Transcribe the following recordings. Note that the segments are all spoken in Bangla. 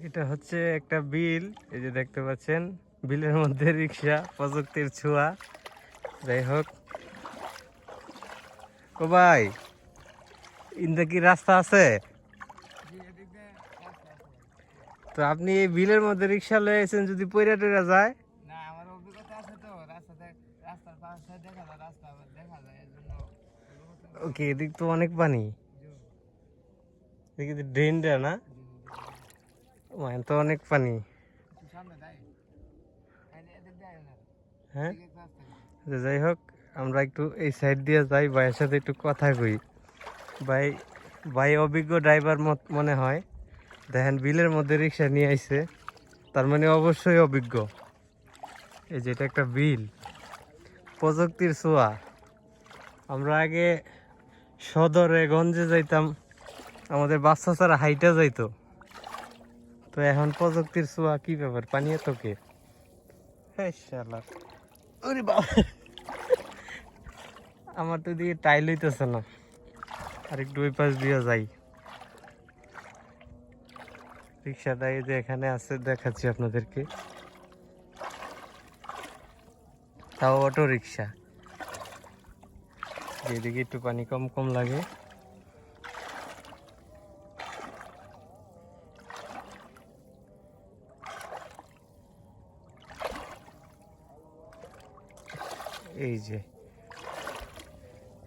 এটা হচ্ছে একটা বিল, এই যে দেখতে পাচ্ছেন, বিলের মধ্যে রিক্সা, প্রযুক্তির ছোঁয়া। যাই হোক, ও ভাই, ইন্দা কি রাস্তা আছে? তো আপনি এই বিলের মধ্যে রিক্সা লয়ে আছেন, যদি পয়রা টয়রা যায়? না, আমার অভিজ্ঞতা আছে তো, রাস্তার পাশে দেখা যায়, রাস্তা দেখা যায়, এর জন্য ওকে, এদিক তো অনেক পানি, এদিকে ড্রেন দেয়া না, ওখানে তো অনেক পানি। সামনে তাই এদিক দিয়ে না, হ্যাঁ, এদিকে একটা রাস্তা আছে। তো যাই হোক, আমরা একটু এই সাইড দিয়ে যাই, ভাইয়ের সাথে একটু কথা কই। ভাই ভাই অভিজ্ঞ ড্রাইভার মনে হয়। দেখেন, বিলের মধ্যে রিক্সা নিয়ে আইছে, তার মানে অবশ্যই অভিজ্ঞ। এই যে এটা একটা বিল, প্রযুক্তির ছোঁয়া। আমরা আগে সদরে গঞ্জে যাইতাম, আমাদের বাচ্চা ছাড়া হাইটা যাইতো। তো এখন প্রযুক্তির ছোঁয়া, কি ব্যাপার, পানি এত কে? হ্যাঁ শালা, ওরে বাবা, আমার তো দিকে টাইল হইতেছে না, আর একটু ওই পাশ দিয়ে যাই। রিক্সাটা এই যে এখানে আছে, দেখাচ্ছি আপনাদেরকে, তাও অটো রিক্সা। যেদিকে একটু পানি কম কম লাগে। এই যে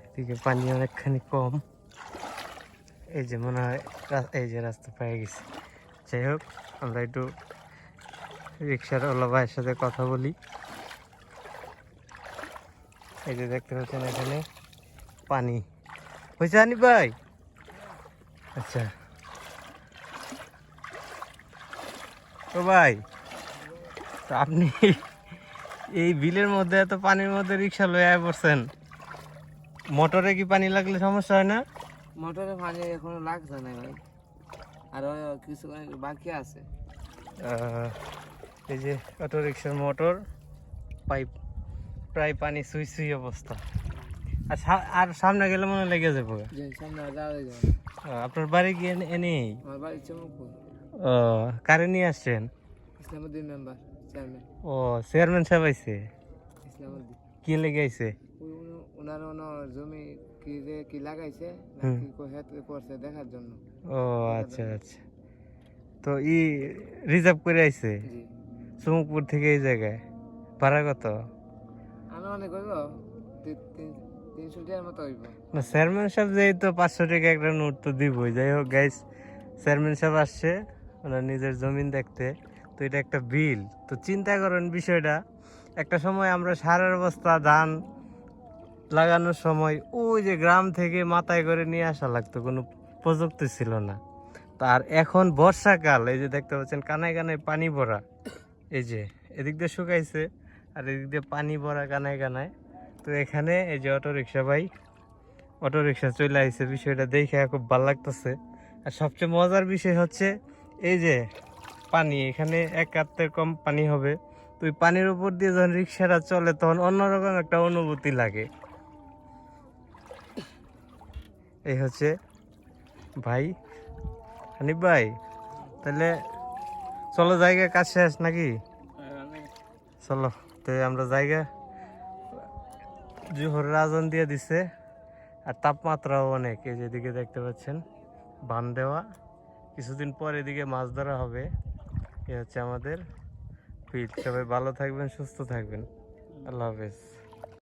এদিকে পানি অনেকখানি কম, এই যে মনে হয় এই যে রাস্তা পেয়ে গেছি। যাই হোক, আমরা একটু রিক্সার ওলা ভাইয়ের সাথে কথা বলি। এই যে দেখতে পাচ্ছেন এখানে পানি হয়েছে, আনি ভাই? আচ্ছা, তো ভাই, তো আপনি এই বিলের মধ্যে, এত পানির মধ্যে রিক্সা লয়ে আয় পড়ছেন, মোটরে কি পানি লাগলে সমস্যা হয় না? মোটরে পানি এখনো লাগছে না ভাই, আরো কিছু বাকি আছে। এই যে অটো রিক্সার মোটর, পাইপ প্রায় পানি সুই সুই অবস্থা। আর সামনে গেলে মনে লেগে যাবো। যে সামনে যাওয়া যাবে। আপনার বাড়ি কি এনেই? আমার বাড়ি চমকপুর। ও, কারে নিয়ে আসছেন? Islamuddin member, chairman. ও, চেয়ারম্যান সাহেব আইছে? ইসলামউদ্দিন কি লেগে আইছে? ওনার জমি কি লাগাইছে না কি করছে দেখার জন্য। ও আচ্ছা আচ্ছা, তো রিজার্ভ করে আইছে জি, চুমুকপুর থেকে এই জায়গায়? ভাড়া কত? আমি অনেক হইব 300 টাকার মতো হইব। না, চেয়ারম্যান সাহেব যেহেতু 500 টাকা একটা নোট তো দিবই। যাই হোক গাইস, চেয়ারম্যান সাহেব আসছে ওনার নিজের জমিন দেখতে। তো এটা একটা বিল, তো চিন্তা করেন বিষয়টা। একটা সময় আমরা সারের বস্তা ধান লাগানোর সময় ওই যে গ্রাম থেকে মাথায় করে নিয়ে আসা লাগতো, কোনো প্রযুক্তি ছিল না। তার এখন বর্ষাকাল, এই যে দেখতে পাচ্ছেন কানায় কানায় পানি ভরা, এই যে এদিক দিয়ে শুকাইছে আর এদিক দিয়ে পানি ভরা কানায় কানায়। তো এখানে এই যে অটো রিক্সা ভাই, অটো রিক্সা চলে আসছে, বিষয়টা দেখে খুব ভালো লাগতেছে। আর সবচেয়ে মজার বিষয় হচ্ছে এই যে পানি, এখানে এক কাতের কম পানি হবে। তো ওই পানির উপর দিয়ে যখন রিক্সাটা চলে, তখন অন্যরকম একটা অনুভূতি লাগে। এই হচ্ছে ভাই, হানিফ ভাই, তাহলে চলো জায়গা, কাজ শেষ নাকি? চলো, তো আমরা জায়গা, জোহরের আজান দিয়ে দিছে, আর তাপমাত্রাও অনেক। এই যেদিকে দেখতে পাচ্ছেন বান দেওয়া, কিছুদিন পর এদিকে মাছ ধরা হবে। এ হচ্ছে আমাদের ফিল্ড। সবাই ভালো থাকবেন, সুস্থ থাকবেন, আল্লাহ হাফেজ।